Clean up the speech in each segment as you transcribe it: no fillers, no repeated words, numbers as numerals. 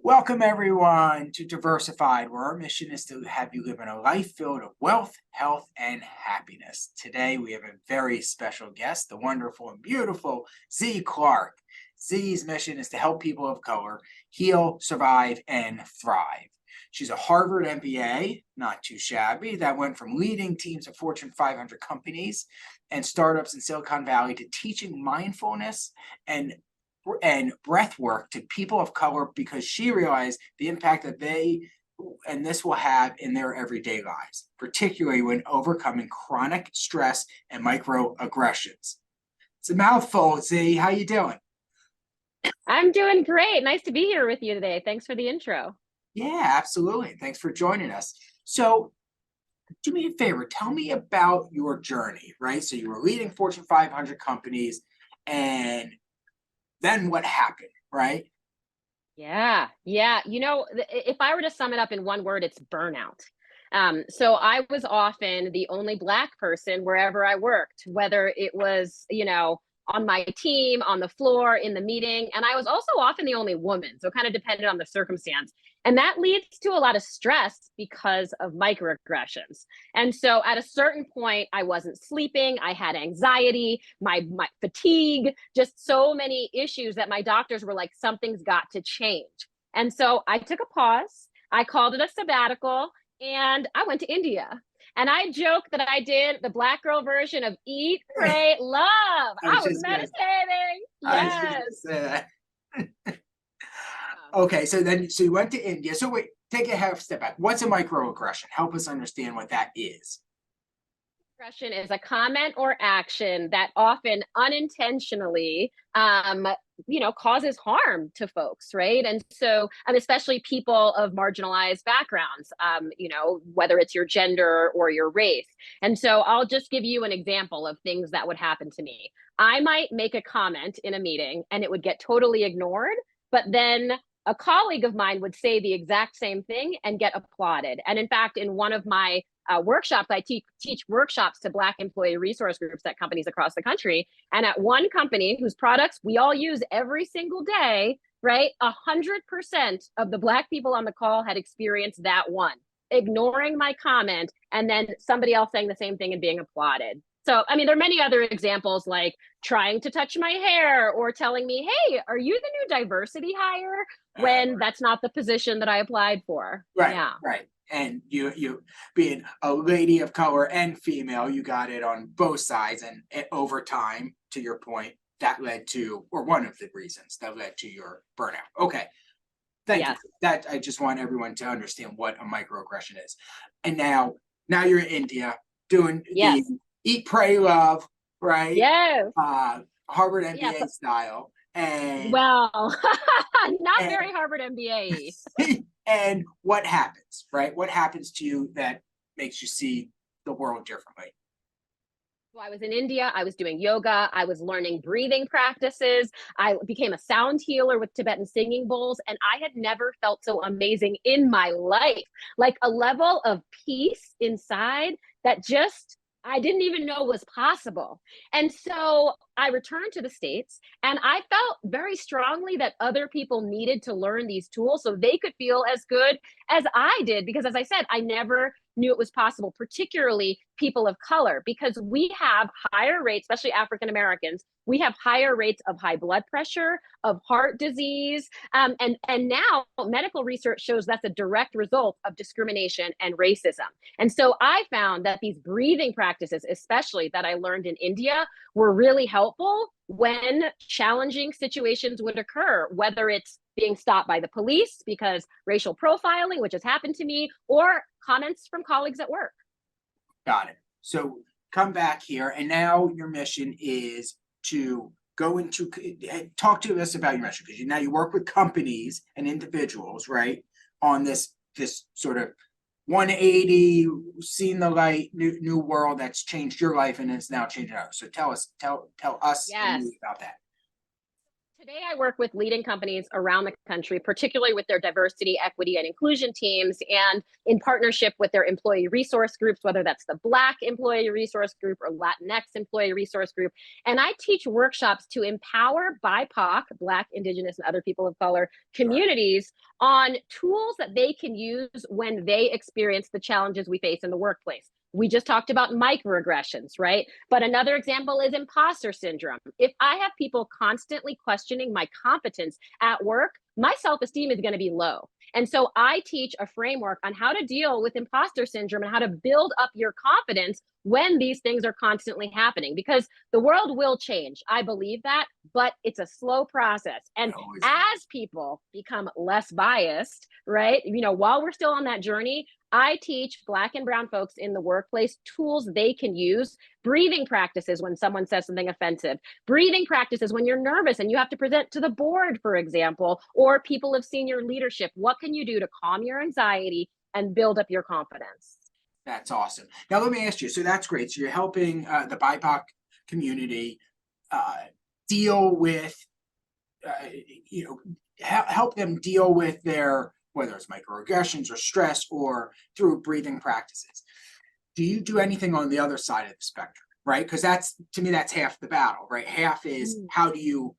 Welcome, everyone, to Diversified, where our mission is to have you live in a life filled with wealth, health, and happiness. Today, we have a very special guest, the wonderful and beautiful Zee Clarke. Zee's mission is to help people of color heal, survive, and thrive. She's a Harvard MBA, not too shabby, that went from leading teams of Fortune 500 companies and startups in Silicon Valley to teaching mindfulness and breath work to people of color because she realized the impact that they and this will have in their everyday lives, particularly when overcoming chronic stress and microaggressions. It's a mouthful, Z. How you doing? I'm doing great. Nice to be here with you today. Thanks for the intro. Yeah, absolutely. Thanks for joining us. So do me a favor, tell me about your journey, right? So you were leading Fortune 500 companies, and then what happened, right? Yeah. If I were to sum it up in one word, it's burnout. So I was often the only Black person wherever I worked, whether it was, on my team, on the floor, in the meeting. And I was also often the only woman. So it kind of depended on the circumstance. And that leads to a lot of stress because of microaggressions. And so at a certain point, I wasn't sleeping. I had anxiety, my fatigue, just so many issues that my doctors were like, something's got to change. And so I took a pause. I called it a sabbatical and I went to India. And I joke that I did the Black girl version of eat, pray, love. I was I was just gonna, meditating. I was just Yes. gonna say that. Okay, so you went to India. So wait, take a half step back. What's a microaggression? Help us understand what that is. Aggression is a comment or action that often unintentionally causes harm to folks, right? And so especially people of marginalized backgrounds, whether it's your gender or your race. And so I'll just give you an example of things that would happen to me. I might make a comment in a meeting and it would get totally ignored, but then a colleague of mine would say the exact same thing and get applauded. And in fact, in one of my workshops, I teach workshops to Black employee resource groups at companies across the country. And at one company whose products we all use every single day, right? 100% of the Black people on the call had experienced that one, ignoring my comment, and then somebody else saying the same thing and being applauded. So, there are many other examples like trying to touch my hair or telling me, hey, are you the new diversity hire? When that's not the position that I applied for. Right, Yeah. right. And you being a lady of color and female, you got it on both sides, and over time, to your point, that led to, or one of the reasons that led to your burnout. Okay, thank you. Yes. That I just want everyone to understand what a microaggression is. And now you're in India doing the Yes. eat, pray, love, right? Yes. Harvard Yes. MBA style, Well, not and very Harvard MBA. and what happens, right? What happens to you that makes you see the world differently? So I was in India. I was doing yoga. I was learning breathing practices. I became a sound healer with Tibetan singing bowls. And I had never felt so amazing in my life, like a level of peace inside that just I didn't even know was possible. And so I returned to the States and I felt very strongly that other people needed to learn these tools so they could feel as good as I did. Because as I said, I never knew it was possible, particularly people of color, because we have higher rates, especially African Americans, we have higher rates of high blood pressure, of heart disease. And now medical research shows that's a direct result of discrimination and racism. And so I found that these breathing practices, especially that I learned in India, were really helpful when challenging situations would occur, whether it's being stopped by the police because racial profiling, which has happened to me, or comments from colleagues at work. Got it. So come back here, and now your mission is to go into talk to us about your mission, because now you work with companies and individuals, right, on this sort of 180, seen the light, new world that's changed your life and it's now changing ours. So tell us Yes. about that. Today, I work with leading companies around the country, particularly with their diversity, equity, and inclusion teams, and in partnership with their employee resource groups, whether that's the Black Employee Resource Group or Latinx Employee Resource Group. And I teach workshops to empower BIPOC, Black, Indigenous, and other people of color communities on tools that they can use when they experience the challenges we face in the workplace. We just talked about microaggressions, right? But another example is imposter syndrome. If I have people constantly questioning my competence at work, my self-esteem is going to be low. And so I teach a framework on how to deal with imposter syndrome and how to build up your confidence when these things are constantly happening, because the world will change. I believe that, but it's a slow process. And as people become less biased, right? While we're still on that journey, I teach Black and brown folks in the workplace tools they can use, breathing practices when someone says something offensive, breathing practices when you're nervous and you have to present to the board, for example, or people of senior leadership. What can you do to calm your anxiety and build up your confidence? That's awesome. Now, let me ask you, so that's great. So you're helping the BIPOC community deal with, help them deal with their, whether it's microaggressions or stress or through breathing practices. Do you do anything on the other side of the spectrum, right? Because that's, to me, that's half the battle, right? Half is how do you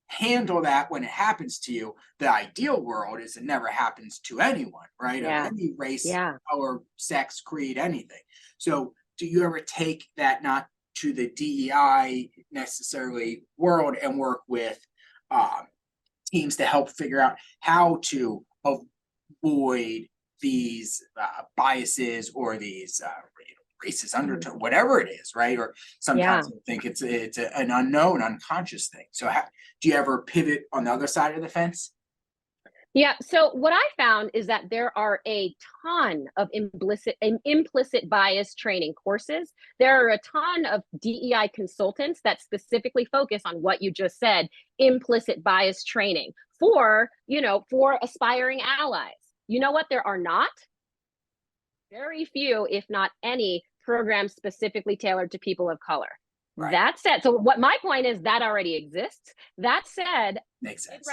handle that when it happens to you. The ideal world is it never happens to anyone, right? Of any race, color, sex, creed, anything. So do you ever take that not to the DEI necessarily world and work with teams to help figure out how to avoid these biases or these racist undertone, whatever it is, right? Or sometimes I think it's an unknown, unconscious thing. So do you ever pivot on the other side of the fence? Yeah. So what I found is that there are a ton of implicit bias training courses. There are a ton of DEI consultants that specifically focus on what you just said, implicit bias training for aspiring allies. You know what? There are not very few, if not any, programs specifically tailored to people of color. Right. That said, so what my point is, that already exists. That said, makes sense.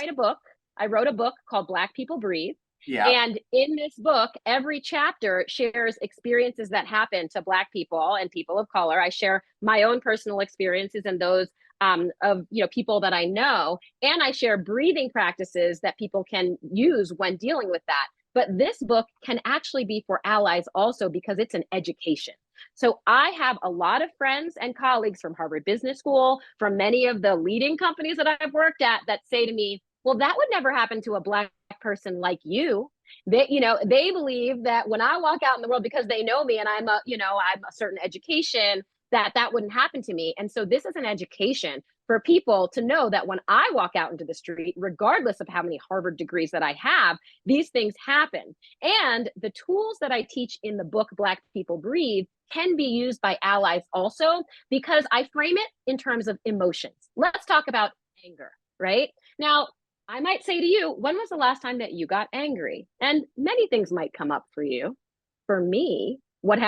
I wrote a book called Black People Breathe. Yeah. And in this book, every chapter shares experiences that happen to Black people and people of color. I share my own personal experiences and those of people that I know, and I share breathing practices that people can use when dealing with that. But this book can actually be for allies also, because it's an education. So I have a lot of friends and colleagues from Harvard Business School, from many of the leading companies that I've worked at, that say to me, well, that would never happen to a Black person like you. They believe that when I walk out in the world, because they know me and I'm a certain education, that wouldn't happen to me. And so this is an education for people to know that when I walk out into the street, regardless of how many Harvard degrees that I have, these things happen. And the tools that I teach in the book, Black People Breathe, can be used by allies also, because I frame it in terms of emotions. Let's talk about anger, right? Now, I might say to you, when was the last time that you got angry? And many things might come up for you. For me, what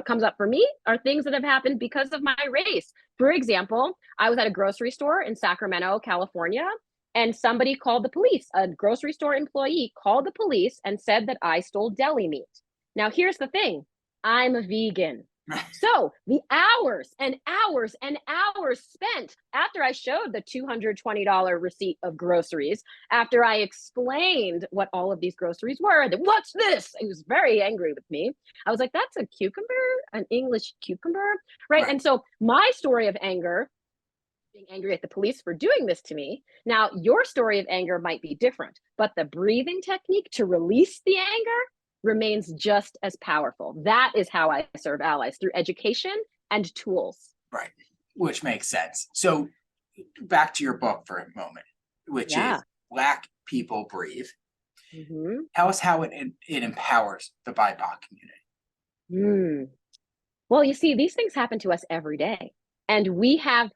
comes up for me are things that have happened because of my race. For example, I was at a grocery store in Sacramento, California, and somebody called the police. A grocery store employee called the police and said that I stole deli meat. Now, here's the thing. I'm a vegan. So the hours and hours and hours spent after I showed the $220 receipt of groceries, after I explained what all of these groceries were, that what's this? He was very angry with me. I was like, that's a cucumber, an English cucumber, right? And so my story of anger, being angry at the police for doing this to me. Now, your story of anger might be different, but the breathing technique to release the anger remains just as powerful. That is how I serve allies, through education and tools. Right, which makes sense. So back to your book for a moment, which is Black People Breathe. Tell us how it empowers the BIPOC community. Well, you see, these things happen to us every day, and we have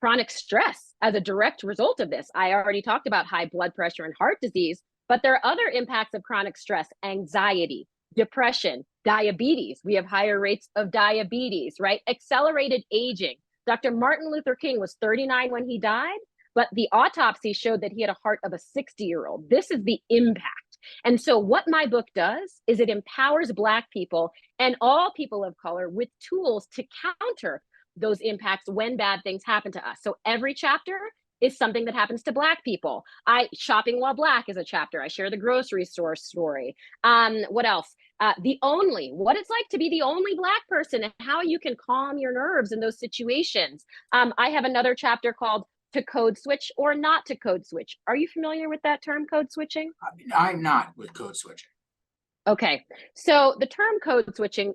chronic stress as a direct result of this. I already talked about high blood pressure and heart disease, but there are other impacts of chronic stress: anxiety, depression, diabetes. We have higher rates of diabetes, right? Accelerated aging. Dr. Martin Luther King was 39 when he died. but the autopsy showed that he had a heart of a 60-year-old. This is the impact. And so what my book does is it empowers Black people and all people of color with tools to counter those impacts when bad things happen to us. So every chapter is something that happens to Black people. Shopping while Black is a chapter. I share the grocery store story. What else? What it's like to be the only Black person and how you can calm your nerves in those situations. I have another chapter called To Code Switch or Not to Code Switch. Are you familiar with that term, code switching? I'm not with code switching. Okay, so the term code switching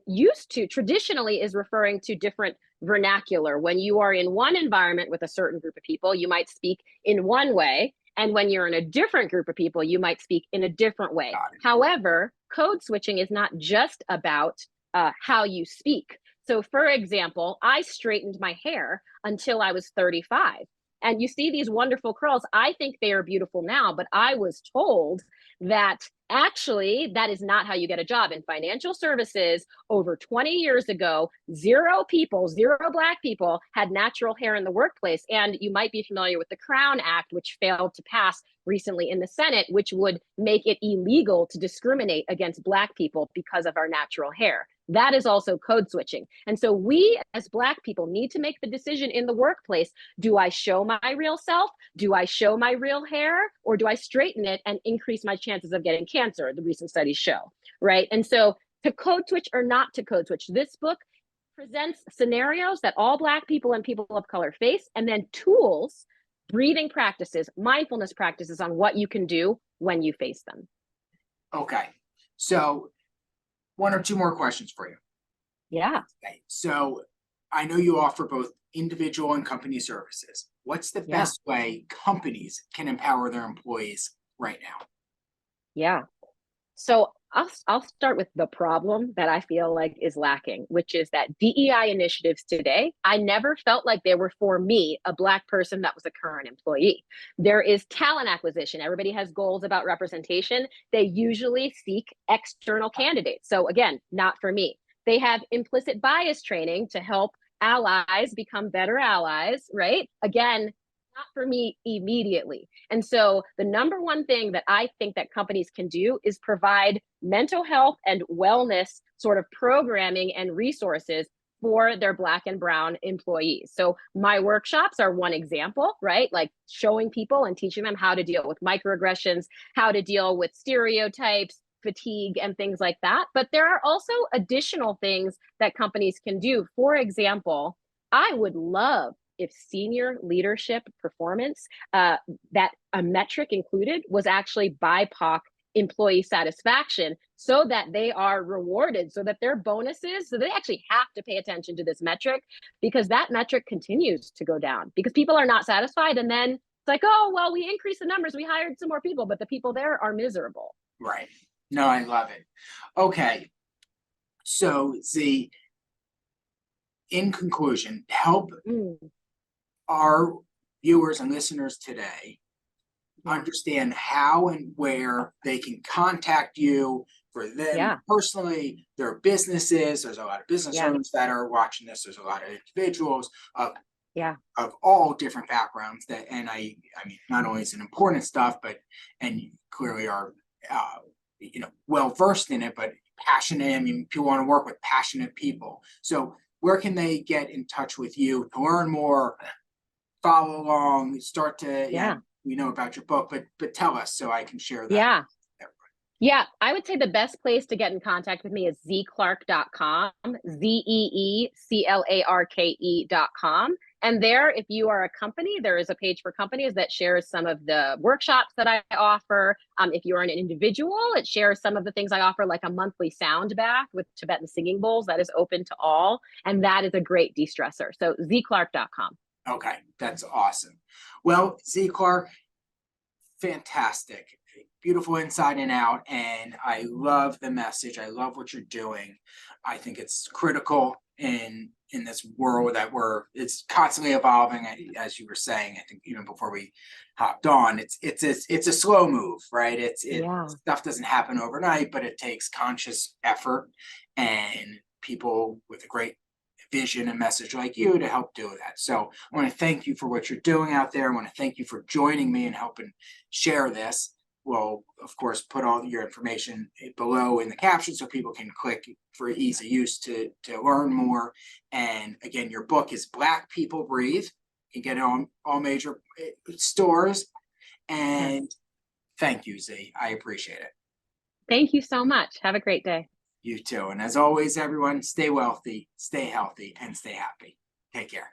traditionally is referring to different vernacular. When you are in one environment with a certain group of people, you might speak in one way. And when you're in a different group of people, you might speak in a different way. However, code switching is not just about how you speak. So for example, I straightened my hair until I was 35. And you see these wonderful curls. I think they are beautiful now, but I was told that actually that is not how you get a job in financial services. Over 20 years ago, zero Black people had natural hair in the workplace. And you might be familiar with the Crown Act, which failed to pass recently in the Senate, which would make it illegal to discriminate against Black people because of our natural hair. That is also code switching. And so we as Black people need to make the decision in the workplace. Do I show my real self? Do I show my real hair? Or do I straighten it and increase my chances of getting cancer? The recent studies show, right? And so to code switch or not to code switch, this book presents scenarios that all Black people and people of color face, and then tools, breathing practices, mindfulness practices on what you can do when you face them. Okay, so one or two more questions for you. Yeah. Okay, so I know you offer both individual and company services. What's the best way companies can empower their employees right now? Yeah. So I'll start with the problem that I feel like is lacking, which is that DEI initiatives today, I never felt like they were for me, a Black person that was a current employee. There is talent acquisition. Everybody has goals about representation. They usually seek external candidates. So again, not for me. They have implicit bias training to help allies become better allies, right? Again, not for me immediately. And so the number one thing that I think that companies can do is provide mental health and wellness sort of programming and resources for their Black and brown employees. So my workshops are one example, right? Like showing people and teaching them how to deal with microaggressions, how to deal with stereotypes, fatigue, and things like that. But there are also additional things that companies can do. For example, I would love if senior leadership performance, that a metric included was actually BIPOC employee satisfaction, so that they are rewarded, so that their bonuses, so they actually have to pay attention to this metric, because that metric continues to go down because people are not satisfied. And then it's like, oh, well, we increased the numbers, we hired some more people, but the people there are miserable. Right. No, I love it. Okay. So Zee, in conclusion, help our viewers and listeners today understand how and where they can contact you for them personally, their businesses. There's a lot of business owners that are watching this. There's a lot of individuals of all different backgrounds and I mean, not only is it important stuff, but, and you clearly are, well versed in it, but passionate. I mean, people want to work with passionate people. So where can they get in touch with you to learn more, follow along, start to, we know about your book, but tell us so I can share that. Yeah, I would say the best place to get in contact with me is zeeclarke.com, ZEECLARKE.com. And there, if you are a company, there is a page for companies that shares some of the workshops that I offer. If you're an individual, it shares some of the things I offer, like a monthly sound bath with Tibetan singing bowls that is open to all. And that is a great de-stressor. So zeeclarke.com. Okay, that's awesome. Well, Zee Clarke, fantastic. Beautiful inside and out, and I love the message. I love what you're doing. I think it's critical in this world that it's constantly evolving, as you were saying. I think even before we hopped on, it's a slow move, right? Stuff doesn't happen overnight, but it takes conscious effort and people with a great vision and message like you to help do that. So I want to thank you for what you're doing out there. I want to thank you for joining me and helping share this. We'll, of course, put all your information below in the caption so people can click for easy use to learn more. And again, your book is Black People Breathe. You get it on all major stores. And Yes. thank you, Zee. I appreciate it. Thank you so much. Have a great day. You too. And as always, everyone, stay wealthy, stay healthy, and stay happy. Take care.